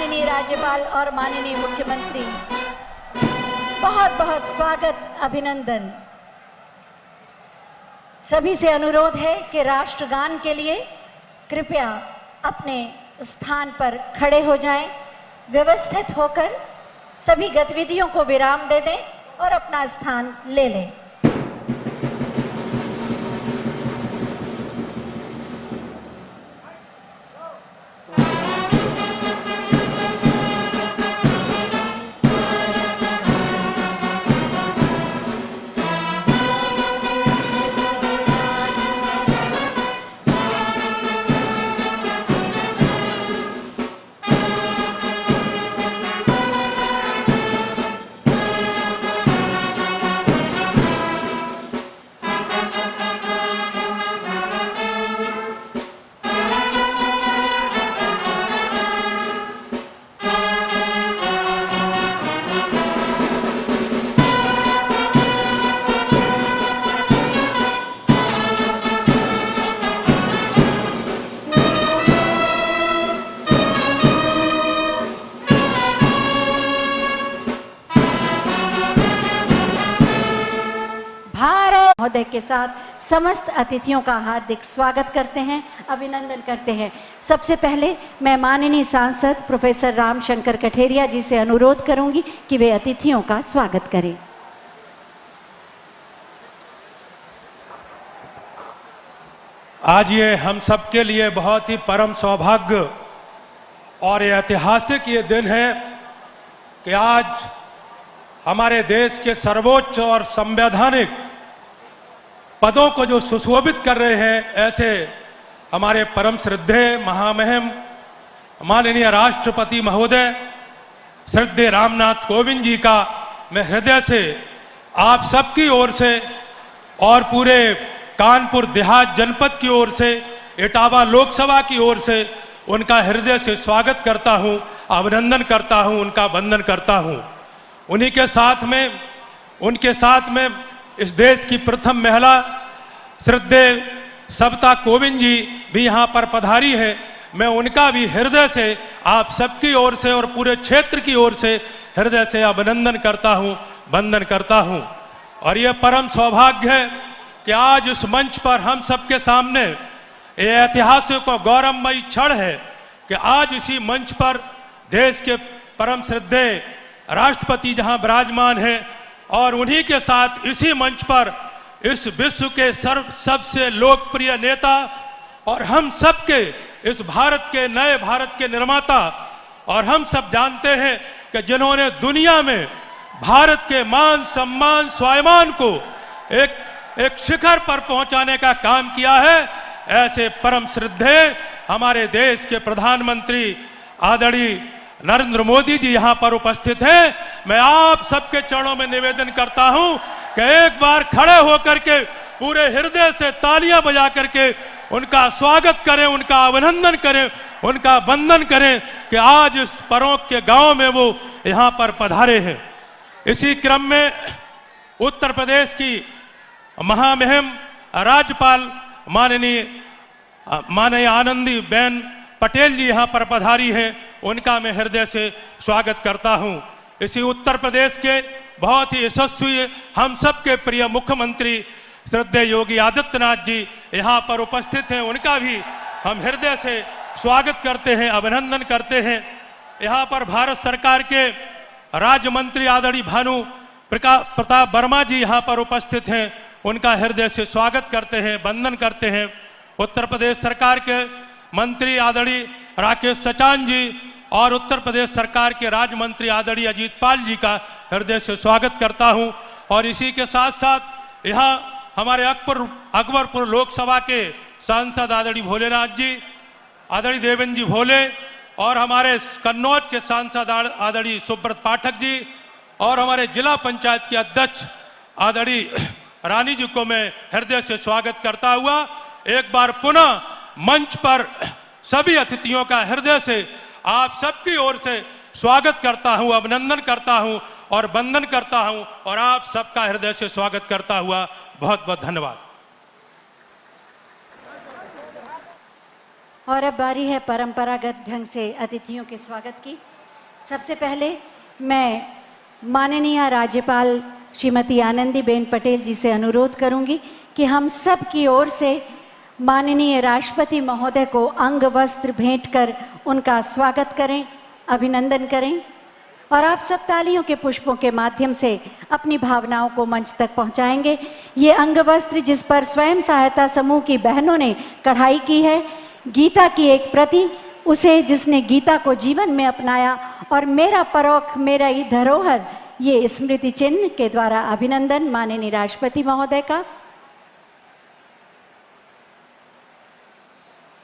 माननीय राज्यपाल और माननीय मुख्यमंत्री, बहुत बहुत स्वागत, अभिनंदन। सभी से अनुरोध है कि राष्ट्रगान के लिए कृपया अपने स्थान पर खड़े हो जाएं, व्यवस्थित होकर सभी गतिविधियों को विराम दे दें और अपना स्थान ले लें। महोदय के साथ समस्त अतिथियों का हार्दिक स्वागत करते हैं, अभिनंदन करते हैं। सबसे पहले मैं माननीय सांसद प्रोफेसर रामशंकर कठेरिया जी से अनुरोध करूंगी कि वे अतिथियों का स्वागत करें। आज ये हम सबके लिए बहुत ही परम सौभाग्य और ये ऐतिहासिक ये दिन है कि आज हमारे देश के सर्वोच्च और संवैधानिक पदों को जो सुशोभित कर रहे हैं, ऐसे हमारे परम श्रद्धेय महामहिम माननीय राष्ट्रपति महोदय श्रद्धेय रामनाथ कोविंद जी का मैं हृदय से आप सबकी ओर से और पूरे कानपुर देहात जनपद की ओर से, इटावा लोकसभा की ओर से उनका हृदय से स्वागत करता हूं, अभिनंदन करता हूं, उनका वंदन करता हूं। उनके साथ में इस देश की प्रथम महिला श्रद्धेय सविता कोविंद जी भी यहाँ पर पधारी है। मैं उनका भी हृदय से आप सबकी ओर से और पूरे क्षेत्र की ओर से हृदय से अभिनंदन करता हूँ, वंदन करता हूँ। और यह परम सौभाग्य है कि आज इस मंच पर हम सबके सामने ये ऐतिहासिक और गौरवमयी क्षण है कि आज इसी मंच पर देश के परम श्रद्धेय राष्ट्रपति जहाँ विराजमान है और उन्हीं के साथ इसी मंच पर इस विश्व के सबसे लोकप्रिय नेता और हम सबके इस भारत के नए भारत के निर्माता, और हम सब जानते हैं कि जिन्होंने दुनिया में भारत के मान सम्मान स्वाभिमान को एक शिखर पर पहुंचाने का काम किया है, ऐसे परम श्रद्धेय हमारे देश के प्रधानमंत्री आदरणीय नरेंद्र मोदी जी यहाँ पर उपस्थित हैं। मैं आप सबके चरणों में निवेदन करता हूँ कि एक बार खड़े होकर के पूरे हृदय से तालियां बजा करके उनका स्वागत करें, उनका अभिनंदन करें, उनका वंदन करें कि आज इस परोंक के गांव में वो यहाँ पर पधारे हैं। इसी क्रम में उत्तर प्रदेश की महामहिम राज्यपाल माननीय आनंदीबेन पटेल जी यहाँ पर पधारी हैं, उनका मैं हृदय से स्वागत करता हूँ। इसी उत्तर प्रदेश के बहुत ही यशस्वी हम सबके प्रिय मुख्यमंत्री श्रद्धेय योगी आदित्यनाथ जी यहाँ पर उपस्थित हैं, उनका भी हम हृदय से स्वागत करते हैं, अभिनंदन करते हैं। यहाँ पर भारत सरकार के राज्य मंत्री आदरणीय भानु प्रताप वर्मा जी यहाँ पर उपस्थित हैं, उनका हृदय से स्वागत करते हैं, वंदन करते हैं। उत्तर प्रदेश सरकार के मंत्री आदरणीय राकेश सचान जी और उत्तर प्रदेश सरकार के राज्य मंत्री आदरणीय अजीत पाल जी का हृदय से स्वागत करता हूं। और इसी के साथ साथ यहाँ हमारे अकबरपुर लोकसभा के सांसद आदरणीय भोलेनाथ जी, आदरणीय देवेंद्र जी भोले, और हमारे कन्नौज के सांसद आदरणीय सुब्रत पाठक जी, और हमारे जिला पंचायत के अध्यक्ष आदरणीय रानी जी को मैं हृदय से स्वागत करता हुआ एक बार पुनः मंच पर सभी अतिथियों का हृदय से आप सबकी ओर से स्वागत करता हूं, अभिनंदन करता हूं और वंदन करता हूं, और आप सबका हृदय से स्वागत करता हुआ बहुत बहुत धन्यवाद। और अब बारी है परंपरागत ढंग से अतिथियों के स्वागत की। सबसे पहले मैं माननीय राज्यपाल श्रीमती आनंदीबेन पटेल जी से अनुरोध करूंगी कि हम सब की ओर से माननीय राष्ट्रपति महोदय को अंग वस्त्र भेंट कर उनका स्वागत करें, अभिनंदन करें और आप सब तालियों के पुष्पों के माध्यम से अपनी भावनाओं को मंच तक पहुंचाएंगे। ये अंग वस्त्र जिस पर स्वयं सहायता समूह की बहनों ने कढ़ाई की है, गीता की एक प्रति, उसे जिसने गीता को जीवन में अपनाया, और मेरा परोख मेरा ही धरोहर, ये स्मृति चिन्ह के द्वारा अभिनंदन माननीय राष्ट्रपति महोदय का।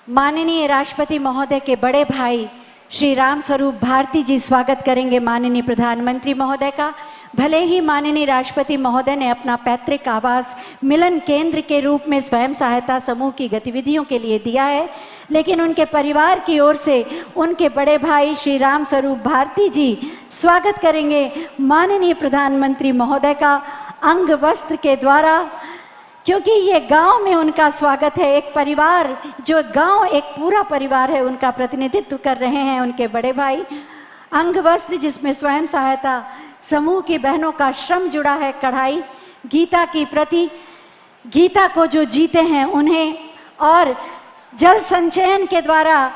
माननीय राष्ट्रपति महोदय के बड़े भाई श्री राम स्वरूप भारती जी स्वागत करेंगे माननीय प्रधानमंत्री महोदय का। भले ही माननीय राष्ट्रपति महोदय ने अपना पैतृक आवास मिलन केंद्र के रूप में स्वयं सहायता समूह की गतिविधियों के लिए दिया है, लेकिन उनके परिवार की ओर से उनके बड़े भाई श्री राम स्वरूप भारती जी स्वागत करेंगे माननीय प्रधानमंत्री महोदय का अंग वस्त्र के द्वारा, क्योंकि ये गांव में उनका स्वागत है। एक परिवार, जो गांव एक पूरा परिवार है, उनका प्रतिनिधित्व कर रहे हैं उनके बड़े भाई। अंग वस्त्र जिसमें स्वयं सहायता समूह की बहनों का श्रम जुड़ा है, कढ़ाई, गीता की प्रति, गीता को जो जीते हैं उन्हें, और जल संचयन के द्वारा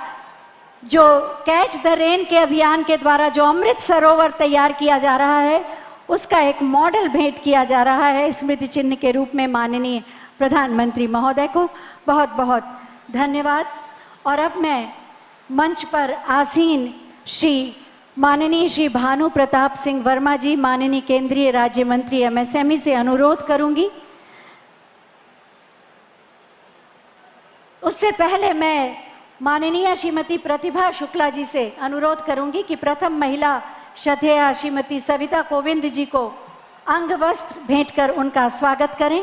जो कैच द रेन के अभियान के द्वारा जो अमृत सरोवर तैयार किया जा रहा है, उसका एक मॉडल भेंट किया जा रहा है स्मृति चिन्ह के रूप में माननीय प्रधानमंत्री महोदय को। बहुत बहुत धन्यवाद। और अब मैं मंच पर आसीन माननीय श्री भानु प्रताप सिंह वर्मा जी, माननीय केंद्रीय राज्य मंत्री MSME से अनुरोध करूंगी। उससे पहले मैं माननीय श्रीमती प्रतिभा शुक्ला जी से अनुरोध करूंगी कि प्रथम महिला श्रद्धेया श्रीमती सविता कोविंद जी को अंग वस्त्र भेंट कर उनका स्वागत करें।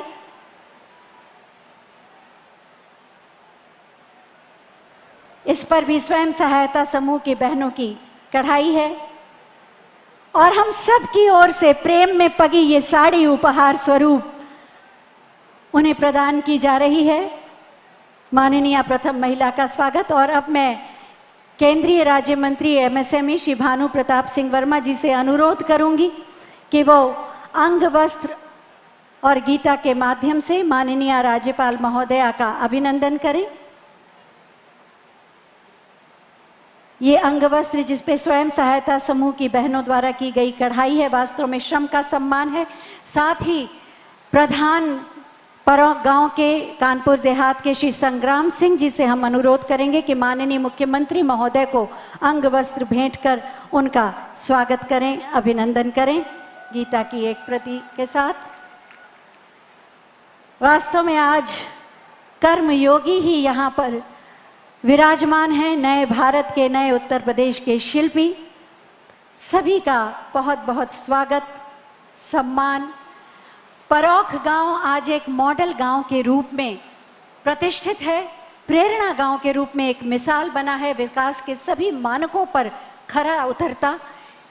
इस पर भी स्वयं सहायता समूह की बहनों की कढ़ाई है और हम सब की ओर से प्रेम में पगी ये साड़ी उपहार स्वरूप उन्हें प्रदान की जा रही है। माननीय प्रथम महिला का स्वागत। और अब मैं केंद्रीय राज्य मंत्री MSME श्री भानु प्रताप सिंह वर्मा जी से अनुरोध करूंगी कि वो अंग वस्त्र और गीता के माध्यम से माननीय राज्यपाल महोदया का अभिनंदन करें। ये अंग वस्त्र जिस पे स्वयं सहायता समूह की बहनों द्वारा की गई कढ़ाई है, वास्तव में श्रम का सम्मान है। साथ ही प्रधान परोख गांव के कानपुर देहात के श्री संग्राम सिंह जी से हम अनुरोध करेंगे कि माननीय मुख्यमंत्री महोदय को अंग वस्त्र भेंट कर उनका स्वागत करें, अभिनंदन करें गीता की एक प्रति के साथ। वास्तव में आज कर्मयोगी ही यहाँ पर विराजमान हैं, नए भारत के, नए उत्तर प्रदेश के शिल्पी। सभी का बहुत बहुत स्वागत, सम्मान। परोख गांव आज एक मॉडल गांव के रूप में प्रतिष्ठित है, प्रेरणा गांव के रूप में एक मिसाल बना है, विकास के सभी मानकों पर खरा उतरता।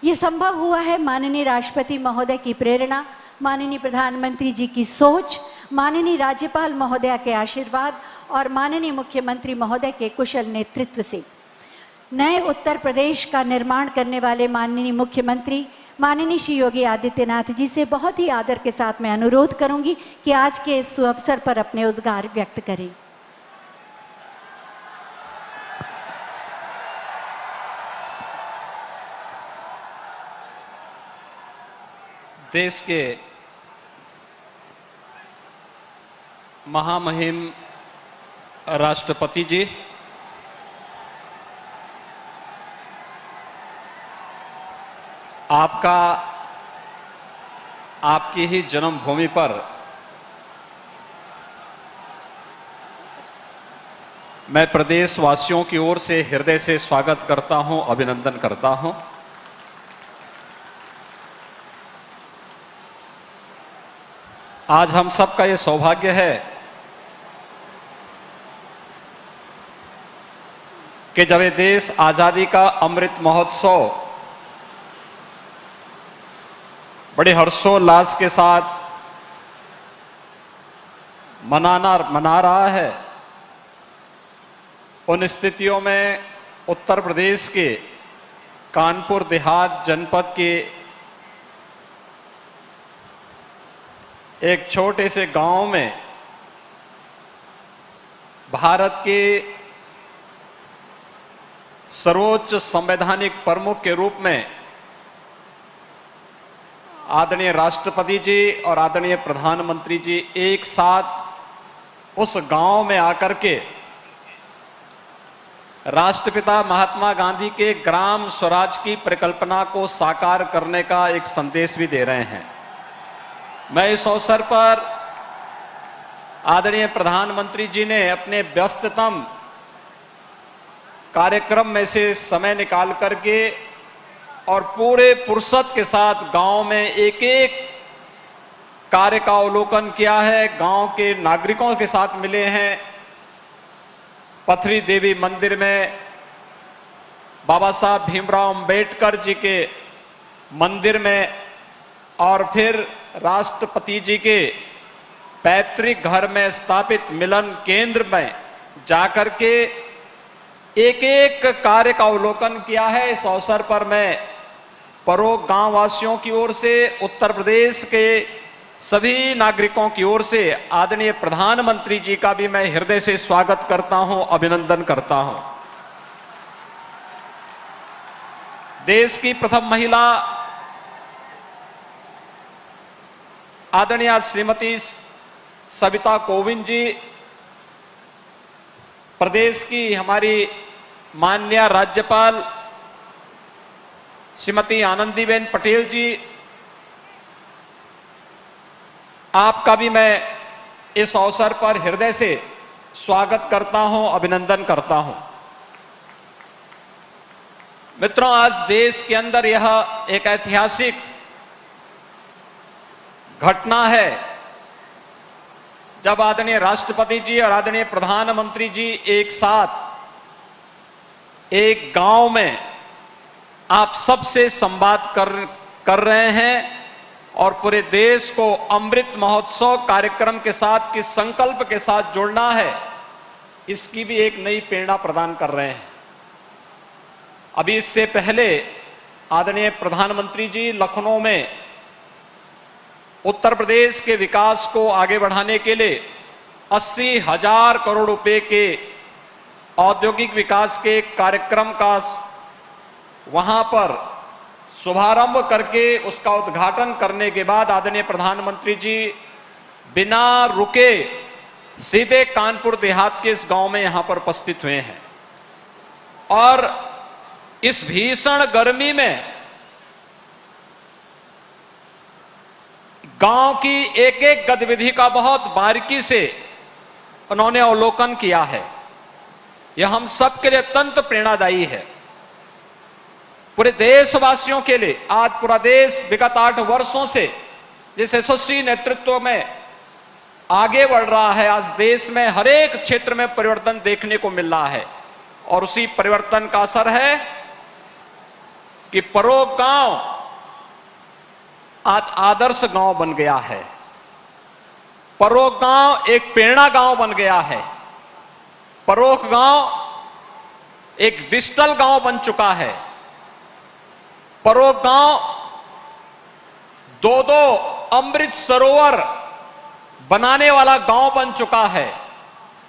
ये संभव हुआ है माननीय राष्ट्रपति महोदय की प्रेरणा, माननीय प्रधानमंत्री जी की सोच, माननीय राज्यपाल महोदया के आशीर्वाद और माननीय मुख्यमंत्री महोदय के कुशल नेतृत्व से। नए उत्तर प्रदेश का निर्माण करने वाले माननीय मुख्यमंत्री माननीय श्री योगी आदित्यनाथ जी से बहुत ही आदर के साथ मैं अनुरोध करूंगी कि आज के इस अवसर पर अपने उद्गार व्यक्त करें। देश के महामहिम राष्ट्रपति जी, आपका आपकी ही जन्मभूमि पर मैं प्रदेशवासियों की ओर से हृदय से स्वागत करता हूं, अभिनंदन करता हूं। आज हम सबका ये सौभाग्य है कि जब ये देश आजादी का अमृत महोत्सव बड़े हर्षोल्लास के साथ मना रहा है, उन स्थितियों में उत्तर प्रदेश के कानपुर देहात जनपद के एक छोटे से गांव में भारत के सर्वोच्च संवैधानिक प्रमुख के रूप में आदरणीय राष्ट्रपति जी और आदरणीय प्रधानमंत्री जी एक साथ उस गांव में आकर के राष्ट्रपिता महात्मा गांधी के ग्राम स्वराज की परिकल्पना को साकार करने का एक संदेश भी दे रहे हैं। मैं इस अवसर पर आदरणीय प्रधानमंत्री जी ने अपने व्यस्ततम कार्यक्रम में से समय निकाल करके और पूरे फुर्सत के साथ गांव में एक एक कार्य का अवलोकन किया है, गांव के नागरिकों के साथ मिले हैं, पथरी देवी मंदिर में बाबा साहब भीमराव अंबेडकर जी के मंदिर में और फिर राष्ट्रपति जी के पैतृक घर में स्थापित मिलन केंद्र में जाकर के एक एक कार्य का अवलोकन किया है। इस अवसर पर मैं परोग गांव वासियों की ओर से, उत्तर प्रदेश के सभी नागरिकों की ओर से आदरणीय प्रधानमंत्री जी का भी मैं हृदय से स्वागत करता हूं, अभिनंदन करता हूं। देश की प्रथम महिला आदरणीय श्रीमती सविता कोविंद जी, प्रदेश की हमारी माननीय राज्यपाल श्रीमती आनंदीबेन पटेल जी, आपका भी मैं इस अवसर पर हृदय से स्वागत करता हूं, अभिनंदन करता हूं। मित्रों, आज देश के अंदर यह एक ऐतिहासिक घटना है जब आदरणीय राष्ट्रपति जी और आदरणीय प्रधानमंत्री जी एक साथ एक गांव में आप सबसे संवाद कर रहे हैं और पूरे देश को अमृत महोत्सव कार्यक्रम के साथ, किस संकल्प के साथ जोड़ना है, इसकी भी एक नई प्रेरणा प्रदान कर रहे हैं। अभी इससे पहले आदरणीय प्रधानमंत्री जी लखनऊ में उत्तर प्रदेश के विकास को आगे बढ़ाने के लिए 80,000 करोड़ रुपए के औद्योगिक विकास के कार्यक्रम का वहां पर शुभारंभ करके उसका उद्घाटन करने के बाद आदरणीय प्रधानमंत्री जी बिना रुके सीधे कानपुर देहात के इस गांव में यहां पर उपस्थित हुए हैं और इस भीषण गर्मी में गांव की एक एक गतिविधि का बहुत बारीकी से उन्होंने अवलोकन किया है। यह हम सब के लिए अत्यंत प्रेरणादायी है। पूरे देशवासियों के लिए आज पूरा देश विगत 8 वर्षों से जिस यशस्वी नेतृत्व में आगे बढ़ रहा है, आज देश में हर एक क्षेत्र में परिवर्तन देखने को मिल रहा है और उसी परिवर्तन का असर है कि परोग गांव आज आदर्श गांव बन गया है। परोग गांव एक प्रेरणा गांव बन गया है। परोग गांव एक डिजिटल गांव बन चुका है। परोग गांव 2 अमृत सरोवर बनाने वाला गांव बन चुका है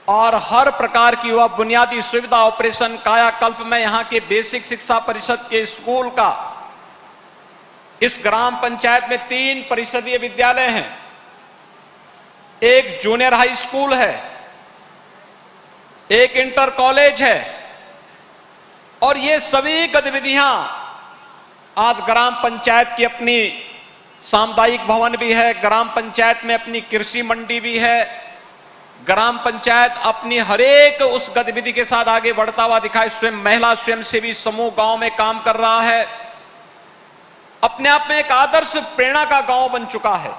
और हर प्रकार की वह बुनियादी सुविधा ऑपरेशन कायाकल्प में यहां के बेसिक शिक्षा परिषद के स्कूल का, इस ग्राम पंचायत में 3 परिषदीय विद्यालय हैं, 1 जूनियर हाई स्कूल है, 1 इंटर कॉलेज है और ये सभी गतिविधियां आज ग्राम पंचायत की अपनी सामुदायिक भवन भी है, ग्राम पंचायत में अपनी कृषि मंडी भी है, ग्राम पंचायत अपनी हरेक उस गतिविधि के साथ आगे बढ़ता हुआ दिखाई, स्वयं महिला स्वयंसेवी समूह गांव में काम कर रहा है। अपने आप में एक आदर्श प्रेरणा का गांव बन चुका है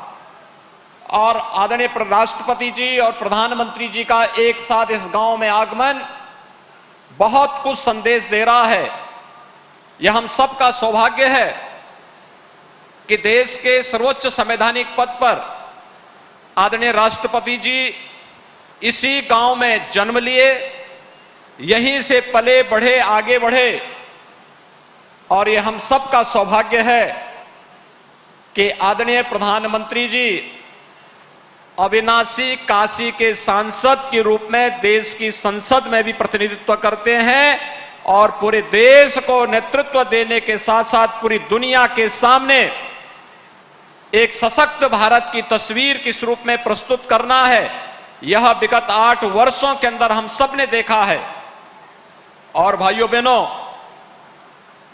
और आदरणीय राष्ट्रपति जी और प्रधानमंत्री जी का एक साथ इस गांव में आगमन बहुत कुछ संदेश दे रहा है। यह हम सबका सौभाग्य है कि देश के सर्वोच्च संवैधानिक पद पर आदरणीय राष्ट्रपति जी इसी गांव में जन्म लिए, यहीं से पले बढ़े, आगे बढ़े और ये हम सबका सौभाग्य है कि आदरणीय प्रधानमंत्री जी अविनाशी काशी के सांसद के रूप में देश की संसद में भी प्रतिनिधित्व करते हैं और पूरे देश को नेतृत्व देने के साथ साथ पूरी दुनिया के सामने एक सशक्त भारत की तस्वीर किस रूप में प्रस्तुत करना है, यह विगत 8 वर्षों के अंदर हम सब ने देखा है। और भाइयों बहनों,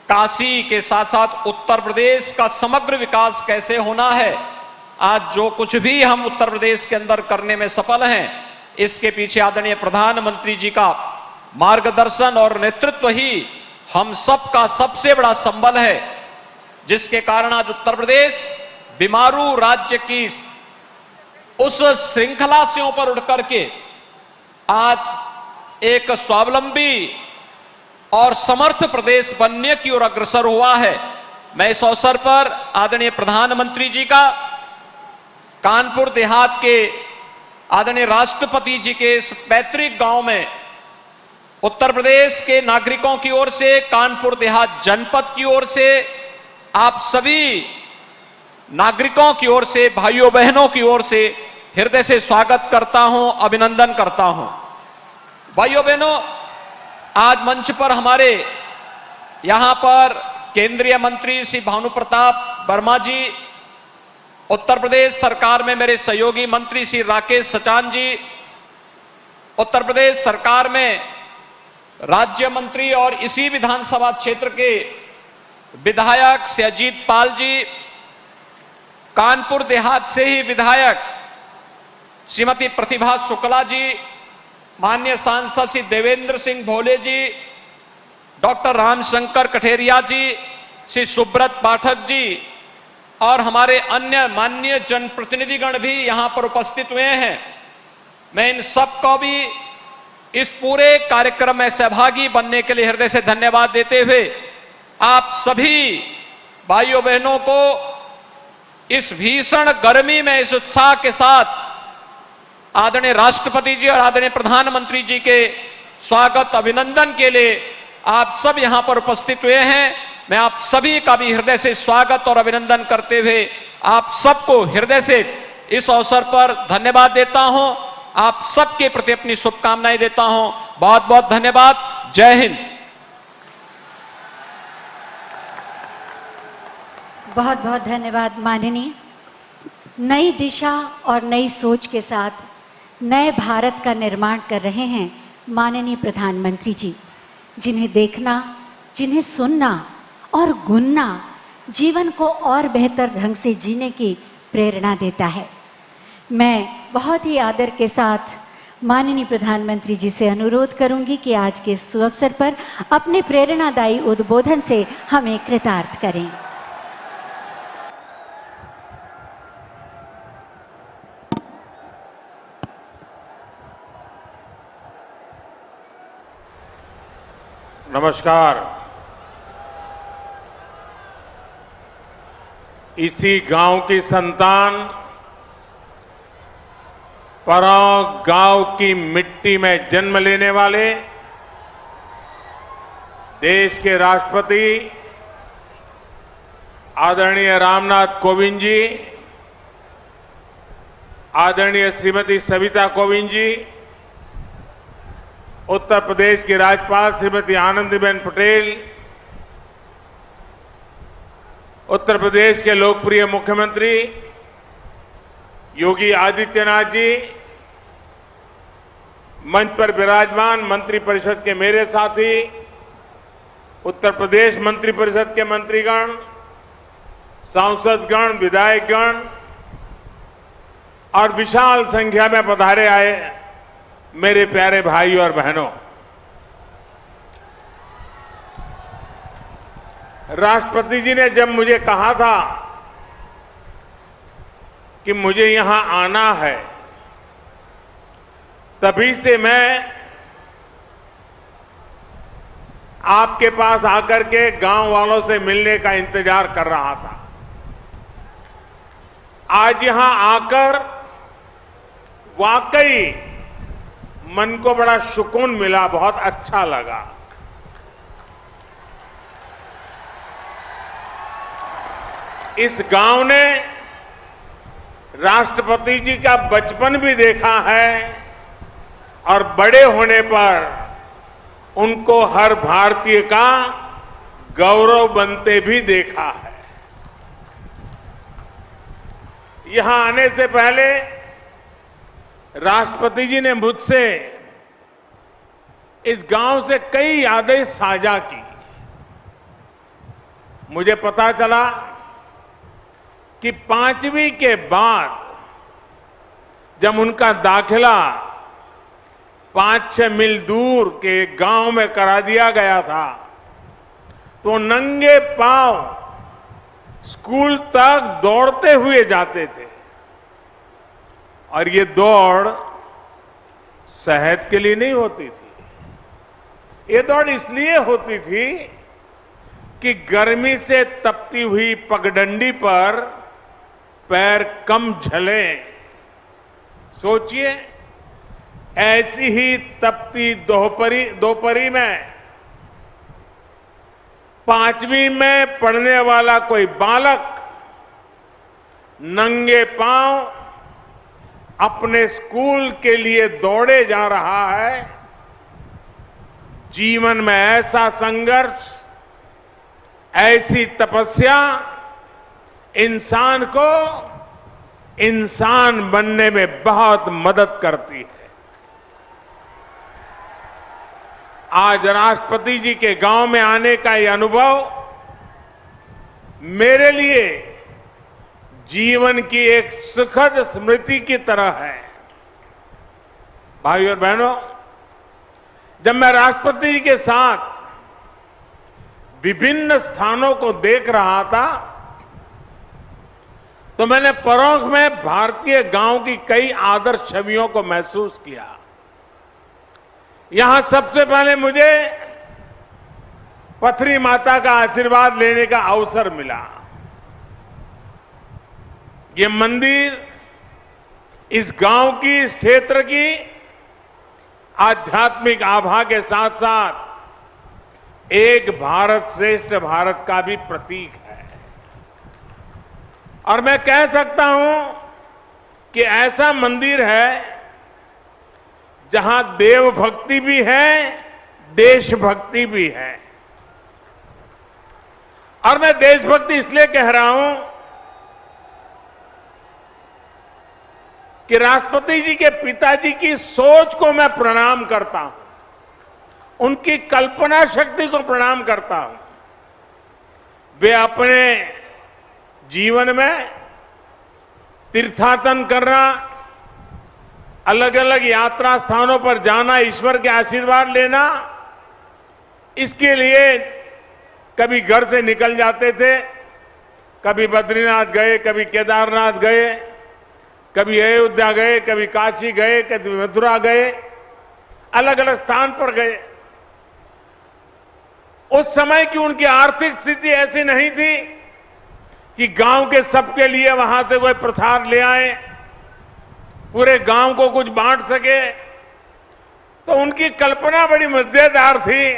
काशी के साथ साथ उत्तर प्रदेश का समग्र विकास कैसे होना है, आज जो कुछ भी हम उत्तर प्रदेश के अंदर करने में सफल हैं, इसके पीछे आदरणीय प्रधानमंत्री जी का मार्गदर्शन और नेतृत्व ही हम सबका सबसे बड़ा संबल है, जिसके कारण आज उत्तर प्रदेश बीमारू राज्य की उस श्रृंखला से ऊपर उठ करके आज एक स्वावलंबी और समर्थ प्रदेश बनने की ओर अग्रसर हुआ है। मैं इस अवसर पर आदरणीय प्रधानमंत्री जी का कानपुर देहात के आदरणीय राष्ट्रपति जी के इस पैतृक गांव में उत्तर प्रदेश के नागरिकों की ओर से, कानपुर देहात जनपद की ओर से, आप सभी नागरिकों की ओर से, भाइयों बहनों की ओर से हृदय से स्वागत करता हूं, अभिनंदन करता हूं। भाइयों बहनों, आज मंच पर हमारे यहां पर केंद्रीय मंत्री श्री भानु प्रताप वर्मा जी, उत्तर प्रदेश सरकार में मेरे सहयोगी मंत्री श्री राकेश सचान जी, उत्तर प्रदेश सरकार में राज्य मंत्री और इसी विधानसभा क्षेत्र के विधायक श्री अजीत पाल जी, कानपुर देहात से ही विधायक श्रीमती प्रतिभा शुक्ला जी, माननीय सांसद श्री देवेंद्र सिंह भोले जी, डॉक्टर रामशंकर कठेरिया जी, श्री सुब्रत पाठक जी और हमारे अन्य माननीय जनप्रतिनिधिगण भी यहां पर उपस्थित हुए हैं। मैं इन सबको भी इस पूरे कार्यक्रम में सहभागी बनने के लिए हृदय से धन्यवाद देते हुए आप सभी भाइयों बहनों को इस भीषण गर्मी में इस उत्साह के साथ आदरणीय राष्ट्रपति जी और आदरणीय प्रधानमंत्री जी के स्वागत अभिनंदन के लिए आप सब यहां पर उपस्थित हुए हैं। मैं आप सभी का भी हृदय से स्वागत और अभिनंदन करते हुए आप सबको हृदय से इस अवसर पर धन्यवाद देता हूं, आप सबके प्रति अपनी शुभकामनाएं देता हूं। बहुत बहुत धन्यवाद। जय हिंद। बहुत बहुत धन्यवाद माननीय। नई दिशा और नई सोच के साथ नए भारत का निर्माण कर रहे हैं माननीय प्रधानमंत्री जी, जिन्हें देखना, जिन्हें सुनना और गुनना जीवन को और बेहतर ढंग से जीने की प्रेरणा देता है। मैं बहुत ही आदर के साथ माननीय प्रधानमंत्री जी से अनुरोध करूंगी कि आज के इस अवसर पर अपने प्रेरणादायी उद्बोधन से हमें कृतार्थ करें। नमस्कार। इसी गांव की संतान, पराव गांव की मिट्टी में जन्म लेने वाले देश के राष्ट्रपति आदरणीय रामनाथ कोविंद जी, आदरणीय श्रीमती सविता कोविंद जी, उत्तर प्रदेश की राज्यपाल श्रीमती आनंदीबेन पटेल, उत्तर प्रदेश के लोकप्रिय मुख्यमंत्री योगी आदित्यनाथ जी, मंच पर विराजमान मंत्रिपरिषद के मेरे साथी, उत्तर प्रदेश मंत्रिपरिषद के मंत्रीगण, सांसदगण, विधायकगण और विशाल संख्या में पधारे आए मेरे प्यारे भाई और बहनों, राष्ट्रपति जी ने जब मुझे कहा था कि मुझे यहां आना है, तभी से मैं आपके पास आकर के गांव वालों से मिलने का इंतजार कर रहा था। आज यहां आकर वाकई मन को बड़ा सुकून मिला, बहुत अच्छा लगा। इस गांव ने राष्ट्रपति जी का बचपन भी देखा है और बड़े होने पर उनको हर भारतीय का गौरव बनते भी देखा है। यहां आने से पहले राष्ट्रपति जी ने मुझसे इस गांव से कई यादें साझा की। मुझे पता चला कि 5वीं के बाद जब उनका दाखिला 5-6 मील दूर के गांव में करा दिया गया था तो नंगे पांव स्कूल तक दौड़ते हुए जाते थे। और ये दौड़ सेहत के लिए नहीं होती थी, ये दौड़ इसलिए होती थी कि गर्मी से तपती हुई पगडंडी पर पैर कम झले। सोचिए, ऐसी ही तपती दोपहरी में 5वीं में पढ़ने वाला कोई बालक नंगे पांव अपने स्कूल के लिए दौड़े जा रहा है। जीवन में ऐसा संघर्ष, ऐसी तपस्या इंसान को इंसान बनने में बहुत मदद करती है। आज राष्ट्रपति जी के गांव में आने का यह अनुभव मेरे लिए जीवन की एक सुखद स्मृति की तरह है। भाइयों और बहनों, जब मैं राष्ट्रपति जी के साथ विभिन्न स्थानों को देख रहा था तो मैंने परोक्ष में भारतीय गांव की कई आदर्श छवियों को महसूस किया। यहां सबसे पहले मुझे पथरी माता का आशीर्वाद लेने का अवसर मिला। ये मंदिर इस गांव की, इस क्षेत्र की आध्यात्मिक आभा के साथ साथ एक भारत श्रेष्ठ भारत का भी प्रतीक है। और मैं कह सकता हूं कि ऐसा मंदिर है जहां देव भक्ति भी है, देशभक्ति भी है। और मैं देशभक्ति इसलिए कह रहा हूं कि राष्ट्रपति जी के पिताजी की सोच को मैं प्रणाम करता हूं, उनकी कल्पना शक्ति को प्रणाम करता हूं। वे अपने जीवन में तीर्थाटन करना, अलग अलग यात्रा स्थानों पर जाना, ईश्वर के आशीर्वाद लेना, इसके लिए कभी घर से निकल जाते थे, कभी बद्रीनाथ गए, कभी केदारनाथ गए, कभी अयोध्या गए, कभी काशी गए, कभी मथुरा गए, अलग अलग स्थान पर गए। उस समय की उनकी आर्थिक स्थिति ऐसी नहीं थी कि गांव के सबके लिए वहां से कोई प्रसाद ले आए, पूरे गांव को कुछ बांट सके। तो उनकी कल्पना बड़ी मजेदार थी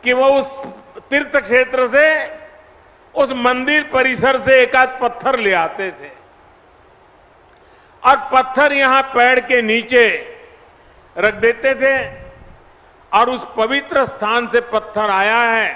कि वो उस तीर्थ क्षेत्र से, उस मंदिर परिसर से एक आध पत्थर ले आते थे और पत्थर यहां पेड़ के नीचे रख देते थे। और उस पवित्र स्थान से पत्थर आया है,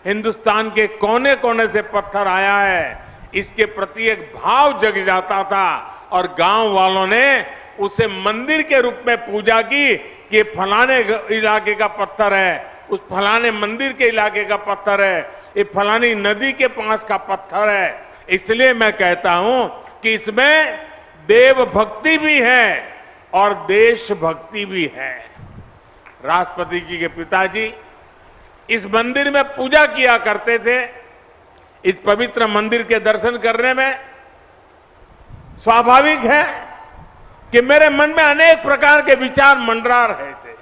हिंदुस्तान के कोने कोने से पत्थर आया है, इसके प्रति एक भाव जग जाता था। और गांव वालों ने उसे मंदिर के रूप में पूजा की कि ये फलाने इलाके का पत्थर है, उस फलाने मंदिर के इलाके का पत्थर है, ये फलानी नदी के पास का पत्थर है। इसलिए मैं कहता हूं कि इसमें देव भक्ति भी है और देशभक्ति भी है। राष्ट्रपति जी के पिताजी इस मंदिर में पूजा किया करते थे। इस पवित्र मंदिर के दर्शन करने में स्वाभाविक है कि मेरे मन में अनेक प्रकार के विचार मंडरा रहे थे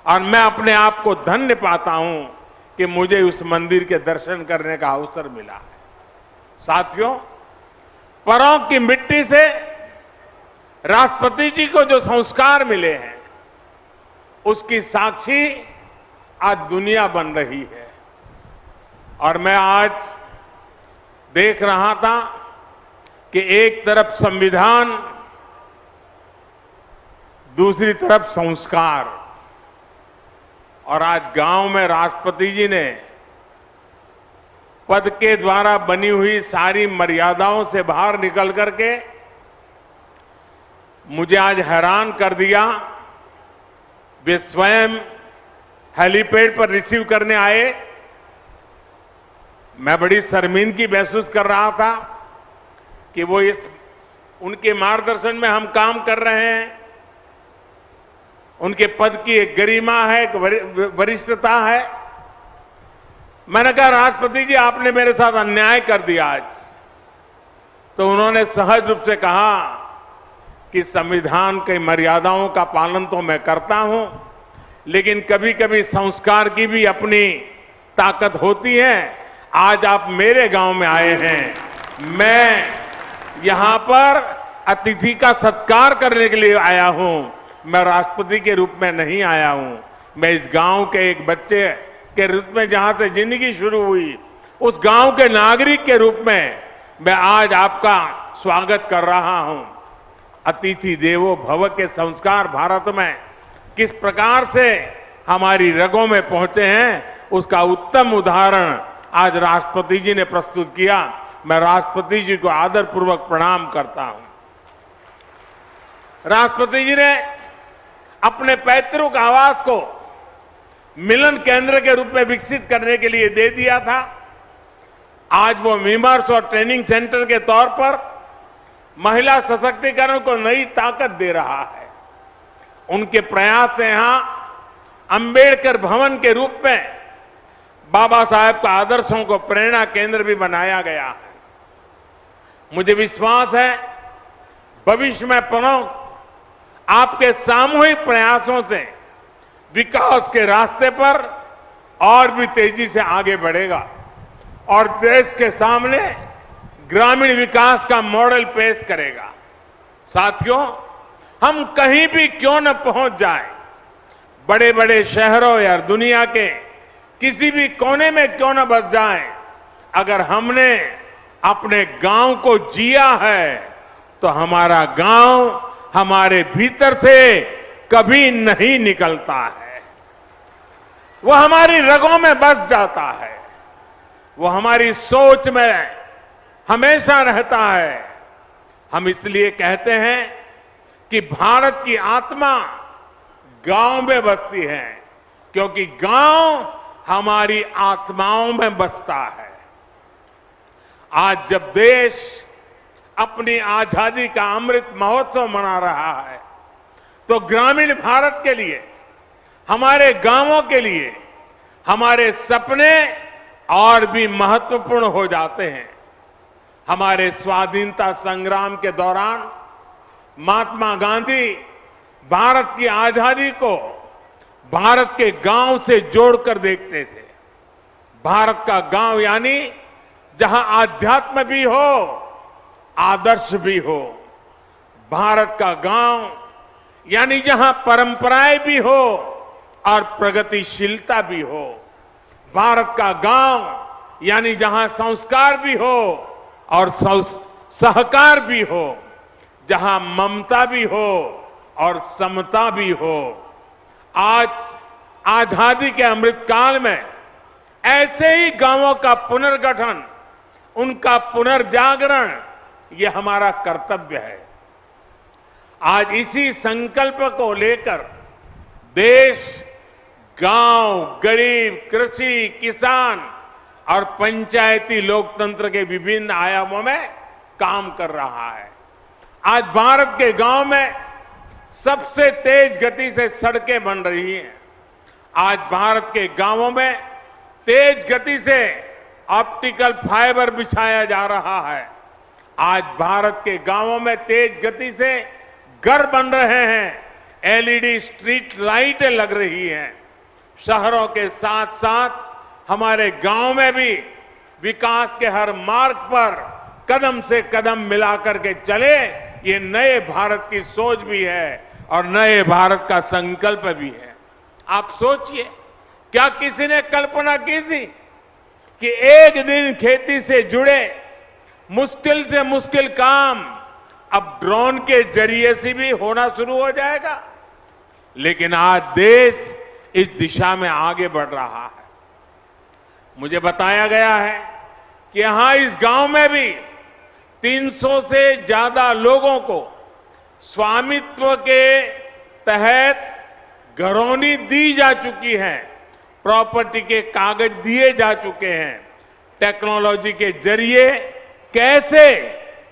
और मैं अपने आप को धन्य पाता हूं कि मुझे उस मंदिर के दर्शन करने का अवसर मिला है। साथियों, परों की मिट्टी से राष्ट्रपति जी को जो संस्कार मिले हैं उसकी साक्षी आज दुनिया बन रही है। और मैं आज देख रहा था कि एक तरफ संविधान, दूसरी तरफ संस्कार, और आज गांव में राष्ट्रपति जी ने पद के द्वारा बनी हुई सारी मर्यादाओं से बाहर निकल करके मुझे आज हैरान कर दिया। वे स्वयं हेलीपैड पर रिसीव करने आए। मैं बड़ी शर्मिंदगी महसूस कर रहा था कि वो उनके मार्गदर्शन में हम काम कर रहे हैं। उनके पद की एक गरिमा है, एक वरिष्ठता है। मैंने कहा, राष्ट्रपति जी आपने मेरे साथ अन्याय कर दिया आज। तो उन्होंने सहज रूप से कहा कि संविधान की मर्यादाओं का पालन तो मैं करता हूं, लेकिन कभी कभी संस्कार की भी अपनी ताकत होती है। आज आप मेरे गांव में आए हैं, मैं यहां पर अतिथि का सत्कार करने के लिए आया हूं। मैं राष्ट्रपति के रूप में नहीं आया हूं। मैं इस गांव के एक बच्चे के रूप में, जहां से जिंदगी शुरू हुई, उस गांव के नागरिक के रूप में मैं आज आपका स्वागत कर रहा हूं। अतिथि देवो भव के संस्कार भारत में किस प्रकार से हमारी रगों में पहुंचे हैं, उसका उत्तम उदाहरण आज राष्ट्रपति जी ने प्रस्तुत किया। मैं राष्ट्रपति जी को आदरपूर्वक प्रणाम करता हूं। राष्ट्रपति जी ने अपने पैतृक आवास को मिलन केंद्र के रूप में विकसित करने के लिए दे दिया था। आज वो विमर्श और ट्रेनिंग सेंटर के तौर पर महिला सशक्तिकरण को नई ताकत दे रहा है। उनके प्रयास से यहां अंबेडकर भवन के रूप में बाबा साहेब का आदर्शों को प्रेरणा केंद्र भी बनाया गया है। मुझे विश्वास है भविष्य में पुनः आपके सामूहिक प्रयासों से विकास के रास्ते पर और भी तेजी से आगे बढ़ेगा और देश के सामने ग्रामीण विकास का मॉडल पेश करेगा। साथियों, हम कहीं भी क्यों न पहुंच जाएं, बड़े बड़े शहरों या दुनिया के किसी भी कोने में क्यों न बस जाएं, अगर हमने अपने गांव को जिया है तो हमारा गांव हमारे भीतर से कभी नहीं निकलता है। वो हमारी रगों में बस जाता है, वो हमारी सोच में हमेशा रहता है। हम इसलिए कहते हैं कि भारत की आत्मा गांव में बसती है, क्योंकि गांव हमारी आत्माओं में बसता है। आज जब देश अपनी आजादी का अमृत महोत्सव मना रहा है, तो ग्रामीण भारत के लिए, हमारे गांवों के लिए हमारे सपने और भी महत्वपूर्ण हो जाते हैं। हमारे स्वाधीनता संग्राम के दौरान महात्मा गांधी भारत की आजादी को भारत के गांव से जोड़कर देखते थे। भारत का गांव यानी जहां आध्यात्म भी हो, आदर्श भी हो। भारत का गांव यानी जहां परंपराएं भी हो और प्रगतिशीलता भी हो। भारत का गांव यानी जहां संस्कार भी हो और सहकार भी हो, जहां ममता भी हो और समता भी हो। आज आजादी के अमृतकाल में ऐसे ही गांवों का पुनर्गठन, उनका पुनर्जागरण, ये हमारा कर्तव्य है। आज इसी संकल्प को लेकर देश गांव, गरीब, कृषि, किसान और पंचायती लोकतंत्र के विभिन्न आयामों में काम कर रहा है। आज भारत के गांव में सबसे तेज गति से सड़कें बन रही हैं। आज भारत के गांवों में तेज गति से ऑप्टिकल फाइबर बिछाया जा रहा है। आज भारत के गांवों में तेज गति से घर बन रहे हैं, एलईडी स्ट्रीट लाइटें लग रही हैं। शहरों के साथ साथ हमारे गांव में भी विकास के हर मार्ग पर कदम से कदम मिलाकर के चले, ये नए भारत की सोच भी है और नए भारत का संकल्प भी है। आप सोचिए, क्या किसी ने कल्पना की थी कि एक दिन खेती से जुड़े मुश्किल से मुश्किल काम अब ड्रोन के जरिए से भी होना शुरू हो जाएगा। लेकिन आज देश इस दिशा में आगे बढ़ रहा है। मुझे बताया गया है कि यहां इस गांव में भी 300 से ज्यादा लोगों को स्वामित्व के तहत घरौनी दी जा चुकी है, प्रॉपर्टी के कागज दिए जा चुके हैं। टेक्नोलॉजी के जरिए कैसे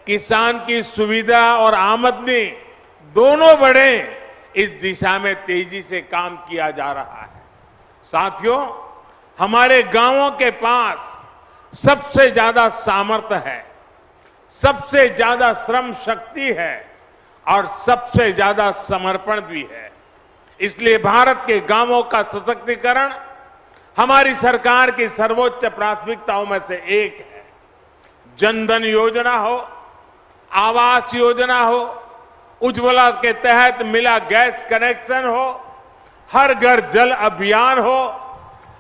किसान की सुविधा और आमदनी दोनों बढ़े, इस दिशा में तेजी से काम किया जा रहा है। साथियों, हमारे गांवों के पास सबसे ज्यादा सामर्थ्य है, सबसे ज्यादा श्रम शक्ति है और सबसे ज्यादा समर्पण भी है। इसलिए भारत के गांवों का सशक्तिकरण हमारी सरकार की सर्वोच्च प्राथमिकताओं में से एक है। जनधन योजना हो, आवास योजना हो, उज्ज्वला के तहत मिला गैस कनेक्शन हो, हर घर जल अभियान हो,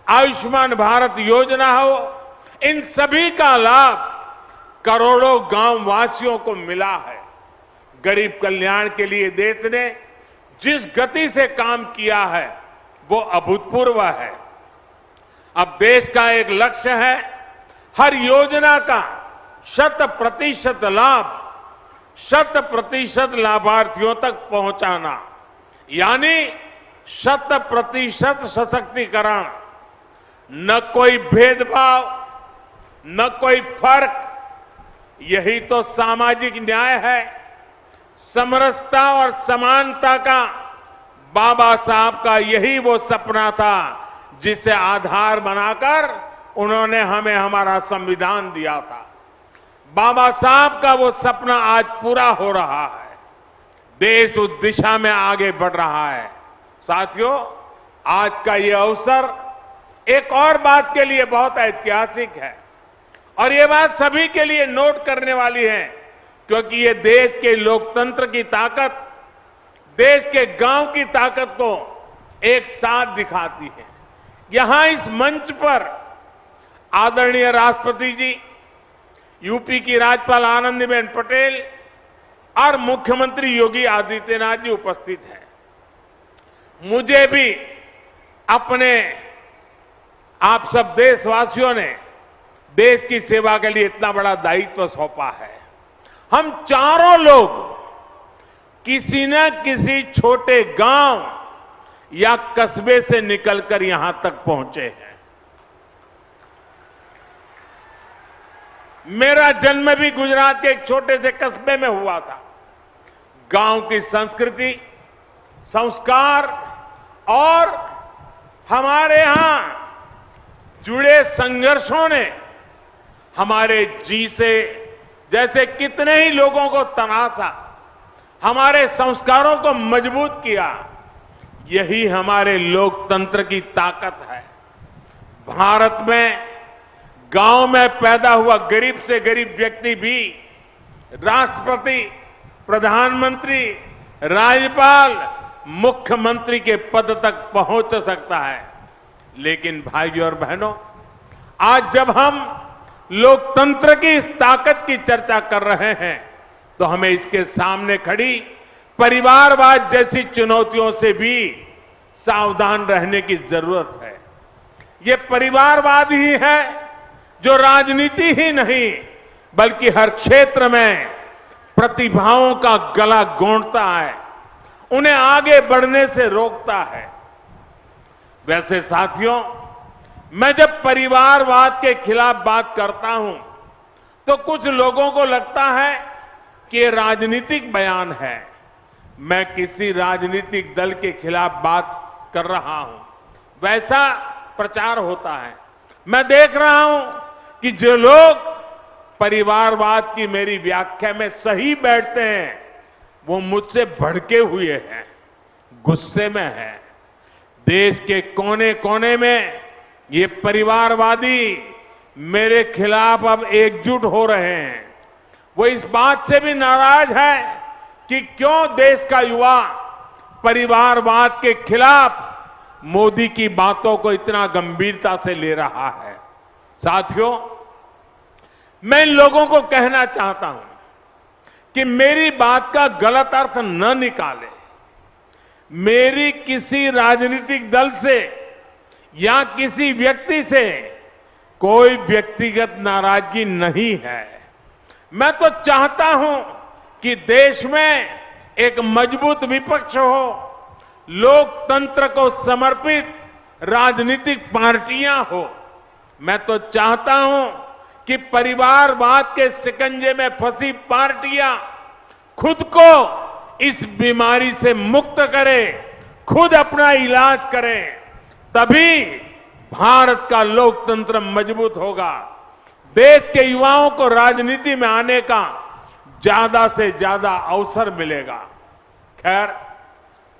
आयुष्मान भारत योजना हो, इन सभी का लाभ करोड़ों गांव वासियों को मिला है। गरीब कल्याण के लिए देश ने जिस गति से काम किया है वो अभूतपूर्व है। अब देश का एक लक्ष्य है हर योजना का 100% लाभ 100% लाभार्थियों तक पहुंचाना, यानी 100% सशक्तिकरण। न कोई भेदभाव, न कोई फर्क, यही तो सामाजिक न्याय है। समरसता और समानता का बाबा साहब का यही वो सपना था जिसे आधार बनाकर उन्होंने हमें हमारा संविधान दिया था। बाबा साहब का वो सपना आज पूरा हो रहा है। देश उस दिशा में आगे बढ़ रहा है। साथियों, आज का ये अवसर एक और बात के लिए बहुत ऐतिहासिक है और ये बात सभी के लिए नोट करने वाली है, क्योंकि ये देश के लोकतंत्र की ताकत, देश के गांव की ताकत को एक साथ दिखाती है। यहां इस मंच पर आदरणीय राष्ट्रपति जी, यूपी की राज्यपाल आनंदीबेन पटेल और मुख्यमंत्री योगी आदित्यनाथ जी उपस्थित हैं। मुझे भी अपने आप सब देशवासियों ने देश की सेवा के लिए इतना बड़ा दायित्व सौंपा है। हम चारों लोग किसी न किसी छोटे गांव या कस्बे से निकलकर यहां तक पहुंचे हैं। मेरा जन्म भी गुजरात के एक छोटे से कस्बे में हुआ था। गांव की संस्कृति, संस्कार और हमारे यहां जुड़े संघर्षों ने हमारे जी से जैसे कितने ही लोगों को तनासा, हमारे संस्कारों को मजबूत किया। यही हमारे लोकतंत्र की ताकत है। भारत में गांव में पैदा हुआ गरीब से गरीब व्यक्ति भी राष्ट्रपति, प्रधानमंत्री, राज्यपाल, मुख्यमंत्री के पद तक पहुंच सकता है। लेकिन भाइयों और बहनों, आज जब हम लोकतंत्र की इस ताकत की चर्चा कर रहे हैं तो हमें इसके सामने खड़ी परिवारवाद जैसी चुनौतियों से भी सावधान रहने की जरूरत है। ये परिवारवाद ही है जो राजनीति ही नहीं बल्कि हर क्षेत्र में प्रतिभाओं का गला गोंदता है, उन्हें आगे बढ़ने से रोकता है। वैसे साथियों, मैं जब परिवारवाद के खिलाफ बात करता हूं तो कुछ लोगों को लगता है कि ये राजनीतिक बयान है। मैं किसी राजनीतिक दल के खिलाफ बात कर रहा हूं, वैसा प्रचार होता है। मैं देख रहा हूं कि जो लोग परिवारवाद की मेरी व्याख्या में सही बैठते हैं वो मुझसे भड़के हुए हैं, गुस्से में हैं। देश के कोने कोने में ये परिवारवादी मेरे खिलाफ अब एकजुट हो रहे हैं। वो इस बात से भी नाराज है कि क्यों देश का युवा परिवारवाद के खिलाफ मोदी की बातों को इतना गंभीरता से ले रहा है। साथियों, मैं इन लोगों को कहना चाहता हूं कि मेरी बात का गलत अर्थ न निकाले। मेरी किसी राजनीतिक दल से या किसी व्यक्ति से कोई व्यक्तिगत नाराजगी नहीं है। मैं तो चाहता हूं कि देश में एक मजबूत विपक्ष हो, लोकतंत्र को समर्पित राजनीतिक पार्टियां हो। मैं तो चाहता हूं कि परिवारवाद के शिकंजे में फंसी पार्टियां खुद को इस बीमारी से मुक्त करें, खुद अपना इलाज करें, तभी भारत का लोकतंत्र मजबूत होगा। देश के युवाओं को राजनीति में आने का ज्यादा से ज्यादा अवसर मिलेगा। खैर,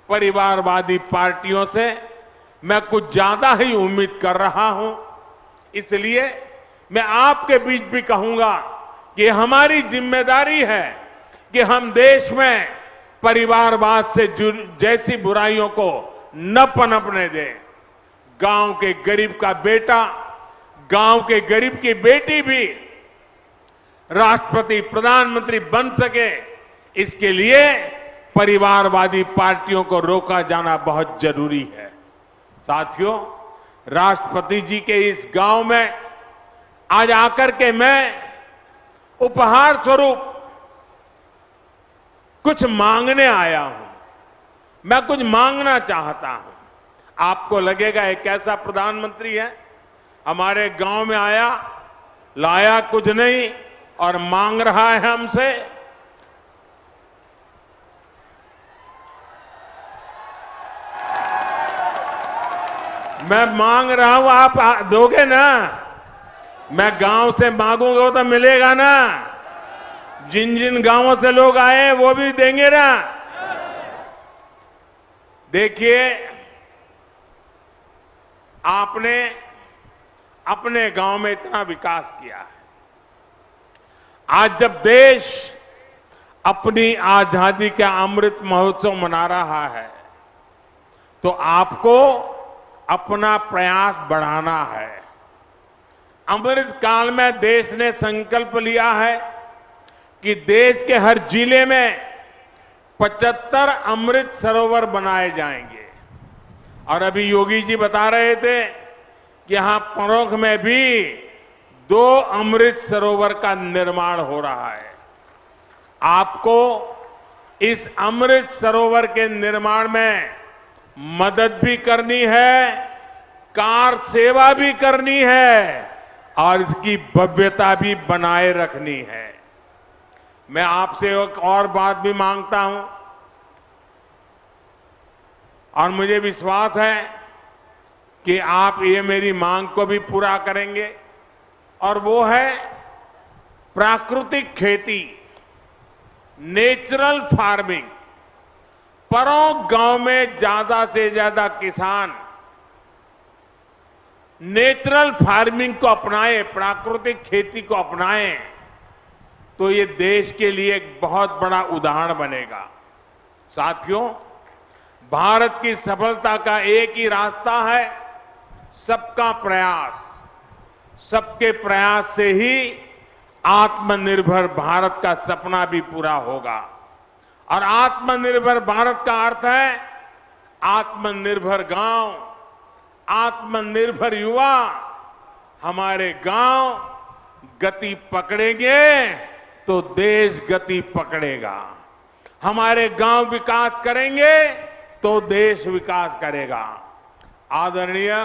परिवारवादी पार्टियों से मैं कुछ ज्यादा ही उम्मीद कर रहा हूं, इसलिए मैं आपके बीच भी कहूंगा कि हमारी जिम्मेदारी है कि हम देश में परिवारवाद से जैसी बुराइयों को न पनपने दें। गांव के गरीब का बेटा, गांव के गरीब की बेटी भी राष्ट्रपति, प्रधानमंत्री बन सके, इसके लिए परिवारवादी पार्टियों को रोका जाना बहुत जरूरी है। साथियों, राष्ट्रपति जी के इस गांव में आज आकर के मैं उपहार स्वरूप कुछ मांगने आया हूं। मैं कुछ मांगना चाहता हूं। आपको लगेगा एक कैसा प्रधानमंत्री है, हमारे गांव में आया, लाया कुछ नहीं और मांग रहा है हमसे। मैं मांग रहा हूं, आप दोगे ना? मैं गांव से मांगूंगा तो मिलेगा ना? जिन जिन गांवों से लोग आए वो भी देंगे ना? देखिए, आपने अपने गांव में इतना विकास किया है। आज जब देश अपनी आजादी का अमृत महोत्सव मना रहा है, तो आपको अपना प्रयास बढ़ाना है। अमृत काल में देश ने संकल्प लिया है कि देश के हर जिले में 75 अमृत सरोवर बनाए जाएंगे। और अभी योगी जी बता रहे थे कि यहां परोख में भी 2 अमृत सरोवर का निर्माण हो रहा है। आपको इस अमृत सरोवर के निर्माण में मदद भी करनी है, कार सेवा भी करनी है और इसकी भव्यता भी बनाए रखनी है। मैं आपसे एक और बात भी मांगता हूं और मुझे विश्वास है कि आप ये मेरी मांग को भी पूरा करेंगे, और वो है प्राकृतिक खेती, नेचुरल फार्मिंग। परों गांव में ज्यादा से ज्यादा किसान नेचुरल फार्मिंग को अपनाएं, प्राकृतिक खेती को अपनाएं, तो ये देश के लिए एक बहुत बड़ा उदाहरण बनेगा। साथियों, भारत की सफलता का एक ही रास्ता है, सबका प्रयास। सबके प्रयास से ही आत्मनिर्भर भारत का सपना भी पूरा होगा। और आत्मनिर्भर भारत का अर्थ है आत्मनिर्भर गांव, आत्मनिर्भर युवा। हमारे गांव गति पकड़ेंगे तो देश गति पकड़ेगा। हमारे गांव विकास करेंगे तो देश विकास करेगा। आदरणीय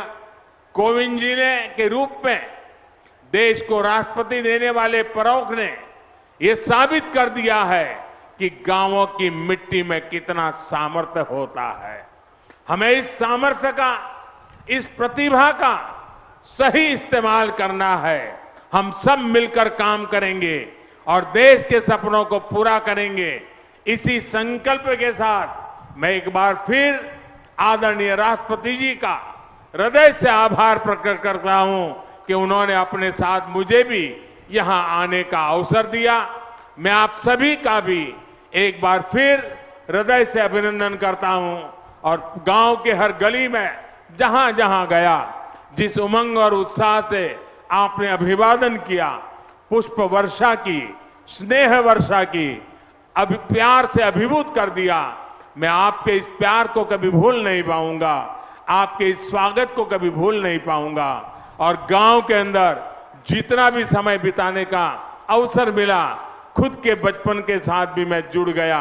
कोविंद जी ने के रूप में देश को राष्ट्रपति देने वाले परोख ने यह साबित कर दिया है कि गांवों की मिट्टी में कितना सामर्थ्य होता है। हमें इस सामर्थ्य का, इस प्रतिभा का सही इस्तेमाल करना है। हम सब मिलकर काम करेंगे और देश के सपनों को पूरा करेंगे। इसी संकल्प के साथ मैं एक बार फिर आदरणीय राष्ट्रपति जी का हृदय से आभार प्रकट करता हूं कि उन्होंने अपने साथ मुझे भी यहां आने का अवसर दिया। मैं आप सभी का भी एक बार फिर हृदय से अभिनंदन करता हूं और गांव के हर गली में जहां जहां गया, जिस उमंग और उत्साह से आपने अभिवादन किया, पुष्प वर्षा की, स्नेह वर्षा की, अब प्यार से अभिभूत कर दिया। मैं आपके इस प्यार को कभी भूल नहीं पाऊंगा, आपके इस स्वागत को कभी भूल नहीं पाऊंगा। और गांव के अंदर जितना भी समय बिताने का अवसर मिला, खुद के बचपन के साथ भी मैं जुड़ गया।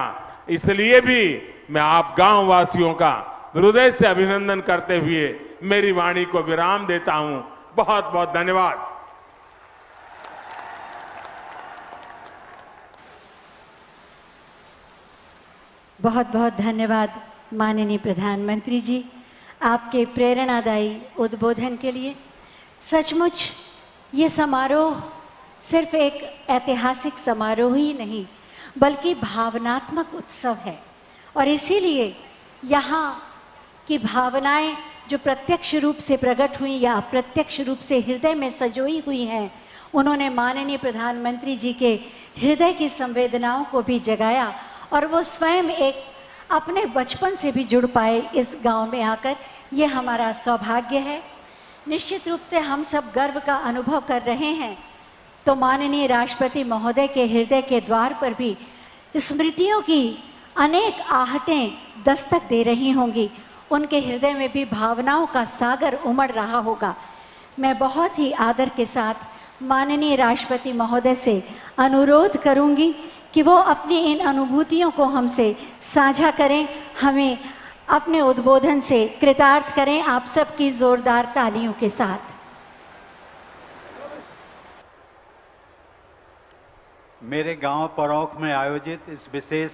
इसलिए भी मैं आप गांव वासियों का हृदय से अभिनंदन करते हुए मेरी वाणी को विराम देता हूं। बहुत बहुत धन्यवाद। बहुत बहुत धन्यवाद माननीय प्रधानमंत्री जी, आपके प्रेरणादायी उद्बोधन के लिए। सचमुच ये समारोह सिर्फ एक ऐतिहासिक समारोह ही नहीं, बल्कि भावनात्मक उत्सव है। और इसीलिए यहाँ की भावनाएं जो प्रत्यक्ष रूप से प्रकट हुई या अप्रत्यक्ष रूप से हृदय में सजोई हुई हैं, उन्होंने माननीय प्रधानमंत्री जी के हृदय की संवेदनाओं को भी जगाया और वो स्वयं एक अपने बचपन से भी जुड़ पाए इस गांव में आकर। ये हमारा सौभाग्य है। निश्चित रूप से हम सब गर्व का अनुभव कर रहे हैं। तो माननीय राष्ट्रपति महोदय के हृदय के द्वार पर भी स्मृतियों की अनेक आहटें दस्तक दे रही होंगी, उनके हृदय में भी भावनाओं का सागर उमड़ रहा होगा। मैं बहुत ही आदर के साथ माननीय राष्ट्रपति महोदय से अनुरोध करूंगी कि वो अपनी इन अनुभूतियों को हमसे साझा करें, हमें अपने उद्बोधन से कृतार्थ करें आप सबकी जोरदार तालियों के साथ। मेरे गांव परौख में आयोजित इस विशेष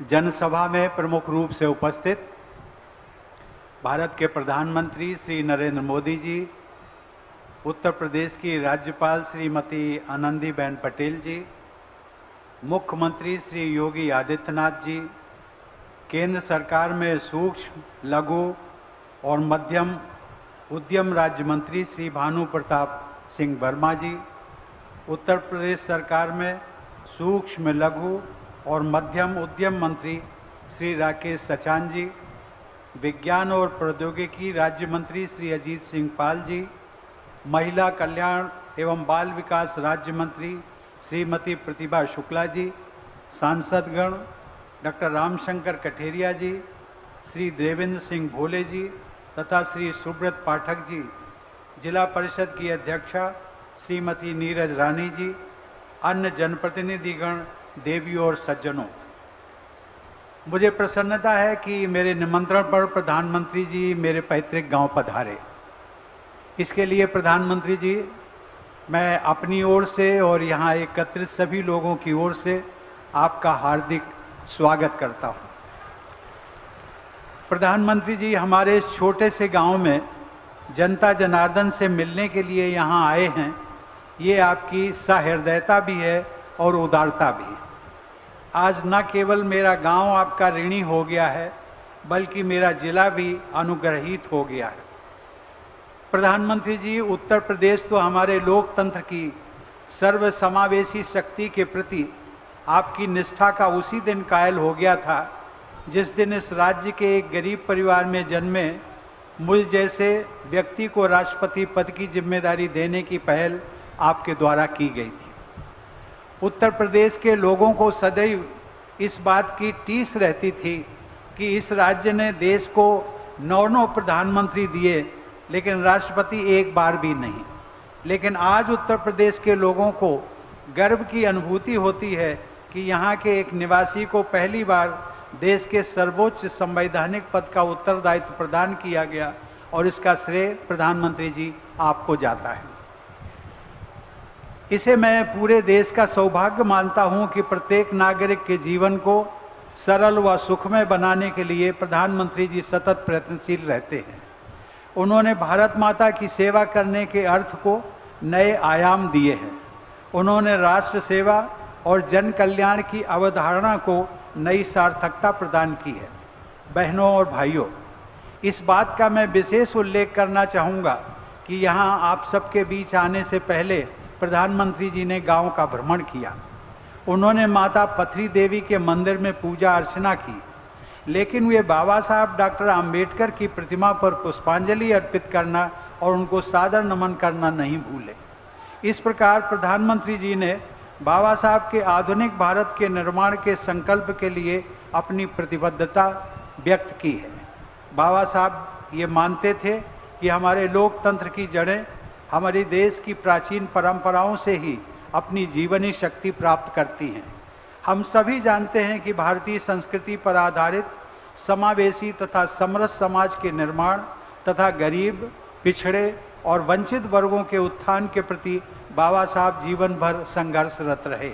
जनसभा में प्रमुख रूप से उपस्थित भारत के प्रधानमंत्री श्री नरेंद्र मोदी जी, उत्तर प्रदेश की राज्यपाल श्रीमती आनंदीबेन पटेल जी, मुख्यमंत्री श्री योगी आदित्यनाथ जी, केंद्र सरकार में सूक्ष्म, लघु और मध्यम उद्यम राज्य मंत्री श्री भानु प्रताप सिंह वर्मा जी, उत्तर प्रदेश सरकार में सूक्ष्म, लघु और मध्यम उद्यम मंत्री श्री राकेश सचान जी, विज्ञान और प्रौद्योगिकी राज्य मंत्री श्री अजीत सिंह पाल जी, महिला कल्याण एवं बाल विकास राज्य मंत्री श्रीमती प्रतिभा शुक्ला जी, सांसदगण डॉक्टर रामशंकर कठेरिया जी, श्री देवेंद्र सिंह भोले जी तथा श्री सुब्रत पाठक जी, जिला परिषद की अध्यक्षा श्रीमती नीरज रानी जी, अन्य जनप्रतिनिधिगण, देवियों और सज्जनों, मुझे प्रसन्नता है कि मेरे निमंत्रण पर प्रधानमंत्री जी मेरे पैतृक गांव पधारे। इसके लिए प्रधानमंत्री जी मैं अपनी ओर से और यहाँ एकत्रित सभी लोगों की ओर से आपका हार्दिक स्वागत करता हूँ। प्रधानमंत्री जी हमारे इस छोटे से गांव में जनता जनार्दन से मिलने के लिए यहाँ आए हैं, ये आपकी सहृदयता भी है और उदारता भी। आज न केवल मेरा गांव आपका ऋणी हो गया है, बल्कि मेरा जिला भी अनुग्रहित हो गया है। प्रधानमंत्री जी, उत्तर प्रदेश तो हमारे लोकतंत्र की सर्वसमावेशी शक्ति के प्रति आपकी निष्ठा का उसी दिन कायल हो गया था जिस दिन इस राज्य के एक गरीब परिवार में जन्मे मुझ जैसे व्यक्ति को राष्ट्रपति पद की जिम्मेदारी देने की पहल आपके द्वारा की गई थी। उत्तर प्रदेश के लोगों को सदैव इस बात की टीस रहती थी कि इस राज्य ने देश को 9 प्रधानमंत्री दिए, लेकिन राष्ट्रपति एक बार भी नहीं। लेकिन आज उत्तर प्रदेश के लोगों को गर्व की अनुभूति होती है कि यहाँ के एक निवासी को पहली बार देश के सर्वोच्च संवैधानिक पद का उत्तरदायित्व प्रदान किया गया और इसका श्रेय प्रधानमंत्री जी आपको जाता है। इसे मैं पूरे देश का सौभाग्य मानता हूं कि प्रत्येक नागरिक के जीवन को सरल व सुखमय बनाने के लिए प्रधानमंत्री जी सतत प्रयत्नशील रहते हैं। उन्होंने भारत माता की सेवा करने के अर्थ को नए आयाम दिए हैं। उन्होंने राष्ट्र सेवा और जन कल्याण की अवधारणा को नई सार्थकता प्रदान की है। बहनों और भाइयों, इस बात का मैं विशेष उल्लेख करना चाहूँगा कि यहाँ आप सबके बीच आने से पहले प्रधानमंत्री जी ने गांव का भ्रमण किया। उन्होंने माता पथरी देवी के मंदिर में पूजा अर्चना की, लेकिन वे बाबा साहब डॉक्टर आम्बेडकर की प्रतिमा पर पुष्पांजलि अर्पित करना और उनको सादर नमन करना नहीं भूलें। इस प्रकार प्रधानमंत्री जी ने बाबा साहब के आधुनिक भारत के निर्माण के संकल्प के लिए अपनी प्रतिबद्धता व्यक्त की है। बाबा साहब ये मानते थे कि हमारे लोकतंत्र की जड़ें हमारे देश की प्राचीन परंपराओं से ही अपनी जीवनी शक्ति प्राप्त करती हैं। हम सभी जानते हैं कि भारतीय संस्कृति पर आधारित समावेशी तथा समरस समाज के निर्माण तथा गरीब, पिछड़े और वंचित वर्गों के उत्थान के प्रति बाबा साहब जीवन भर संघर्षरत रहे।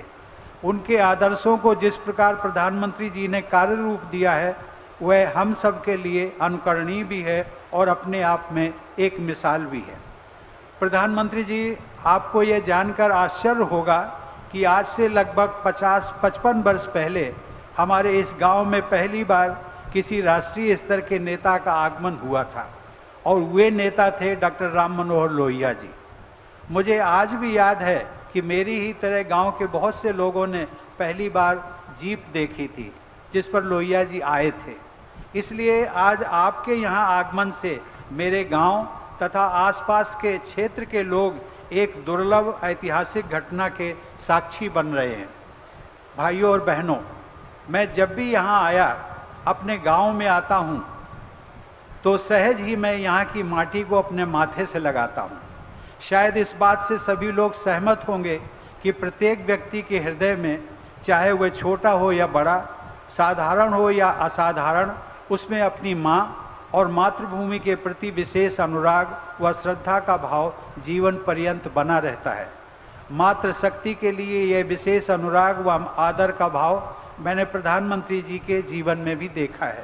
उनके आदर्शों को जिस प्रकार प्रधानमंत्री जी ने कार्य रूप दिया है वह हम सब के लिए अनुकरणीय भी है और अपने आप में एक मिसाल भी है। प्रधानमंत्री जी, आपको ये जानकर आश्चर्य होगा कि आज से लगभग 50-55 वर्ष पहले हमारे इस गांव में पहली बार किसी राष्ट्रीय स्तर के नेता का आगमन हुआ था और वे नेता थे डॉक्टर राम मनोहर लोहिया जी। मुझे आज भी याद है कि मेरी ही तरह गांव के बहुत से लोगों ने पहली बार जीप देखी थी जिस पर लोहिया जी आए थे। इसलिए आज आपके यहाँ आगमन से मेरे गांव तथा आसपास के क्षेत्र के लोग एक दुर्लभ ऐतिहासिक घटना के साक्षी बन रहे हैं। भाइयों और बहनों, मैं जब भी यहाँ आया, अपने गांव में आता हूँ, तो सहज ही मैं यहाँ की माटी को अपने माथे से लगाता हूँ। शायद इस बात से सभी लोग सहमत होंगे कि प्रत्येक व्यक्ति के हृदय में, चाहे वह छोटा हो या बड़ा, साधारण हो या असाधारण, उसमें अपनी माँ और मातृभूमि के प्रति विशेष अनुराग व श्रद्धा का भाव जीवन पर्यंत बना रहता है। मातृशक्ति के लिए यह विशेष अनुराग व आदर का भाव मैंने प्रधानमंत्री जी के जीवन में भी देखा है।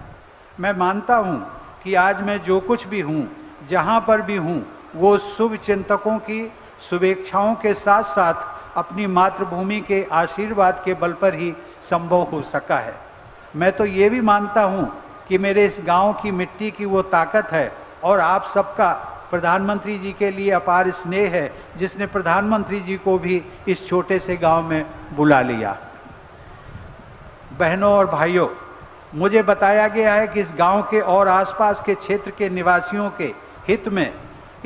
मैं मानता हूँ कि आज मैं जो कुछ भी हूँ, जहाँ पर भी हूँ, वो शुभ चिंतकों की शुभेच्छाओं के साथ साथ अपनी मातृभूमि के आशीर्वाद के बल पर ही संभव हो सका है। मैं तो ये भी मानता हूँ कि मेरे इस गांव की मिट्टी की वो ताकत है और आप सबका प्रधानमंत्री जी के लिए अपार स्नेह है जिसने प्रधानमंत्री जी को भी इस छोटे से गांव में बुला लिया। बहनों और भाइयों, मुझे बताया गया है कि इस गांव के और आसपास के क्षेत्र के निवासियों के हित में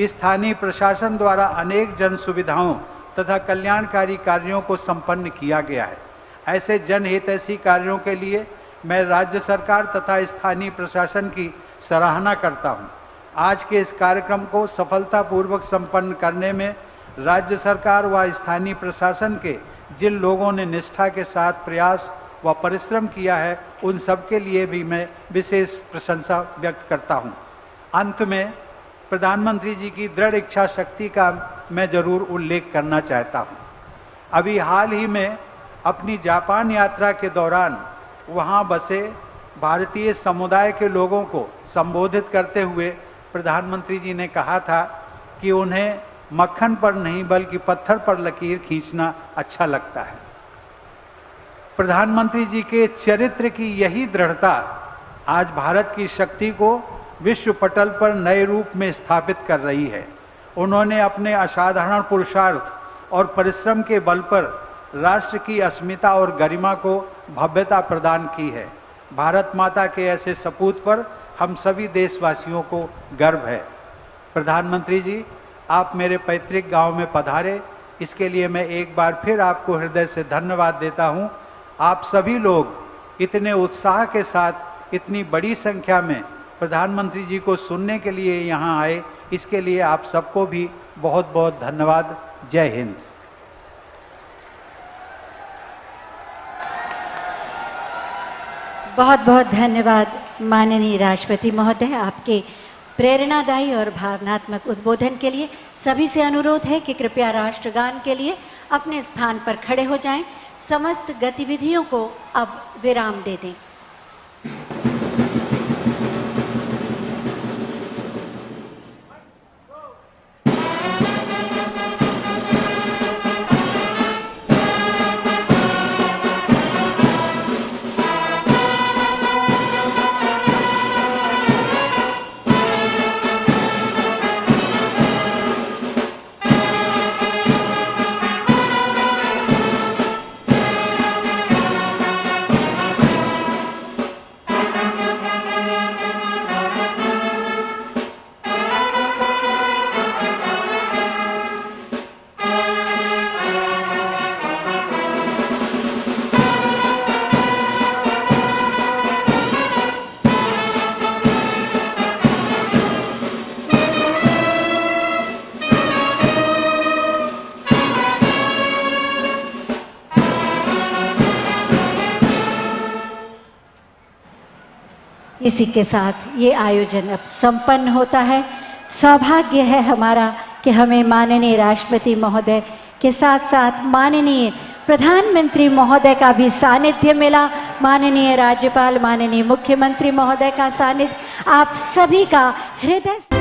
स्थानीय प्रशासन द्वारा अनेक जन सुविधाओं तथा कल्याणकारी कार्यों को संपन्न किया गया है। ऐसे जनहितैषी कार्यों के लिए मैं राज्य सरकार तथा स्थानीय प्रशासन की सराहना करता हूं। आज के इस कार्यक्रम को सफलतापूर्वक संपन्न करने में राज्य सरकार व स्थानीय प्रशासन के जिन लोगों ने निष्ठा के साथ प्रयास व परिश्रम किया है, उन सब के लिए भी मैं विशेष प्रशंसा व्यक्त करता हूं। अंत में प्रधानमंत्री जी की दृढ़ इच्छा शक्ति का मैं जरूर उल्लेख करना चाहता हूं। अभी हाल ही में अपनी जापान यात्रा के दौरान वहां बसे भारतीय समुदाय के लोगों को संबोधित करते हुए प्रधानमंत्री जी ने कहा था कि उन्हें मक्खन पर नहीं बल्कि पत्थर पर लकीर खींचना अच्छा लगता है। प्रधानमंत्री जी के चरित्र की यही दृढ़ता आज भारत की शक्ति को विश्व पटल पर नए रूप में स्थापित कर रही है। उन्होंने अपने असाधारण पुरुषार्थ और परिश्रम के बल पर राष्ट्र की अस्मिता और गरिमा को भव्यता प्रदान की है। भारत माता के ऐसे सपूत पर हम सभी देशवासियों को गर्व है। प्रधानमंत्री जी, आप मेरे पैतृक गांव में पधारे, इसके लिए मैं एक बार फिर आपको हृदय से धन्यवाद देता हूं। आप सभी लोग इतने उत्साह के साथ इतनी बड़ी संख्या में प्रधानमंत्री जी को सुनने के लिए यहाँ आए, इसके लिए आप सबको भी बहुत बहुत धन्यवाद। जय हिंद। बहुत बहुत धन्यवाद माननीय राष्ट्रपति महोदय, आपके प्रेरणादायी और भावनात्मक उद्बोधन के लिए। सभी से अनुरोध है कि कृपया राष्ट्रगान के लिए अपने स्थान पर खड़े हो जाएं। समस्त गतिविधियों को अब विराम दे दें। इसी के साथ ये आयोजन अब संपन्न होता है। सौभाग्य है हमारा कि हमें माननीय राष्ट्रपति महोदय के साथ साथ माननीय प्रधानमंत्री महोदय का भी सानिध्य मिला, माननीय राज्यपाल, माननीय मुख्यमंत्री महोदय का सानिध्य, आप सभी का हृदय से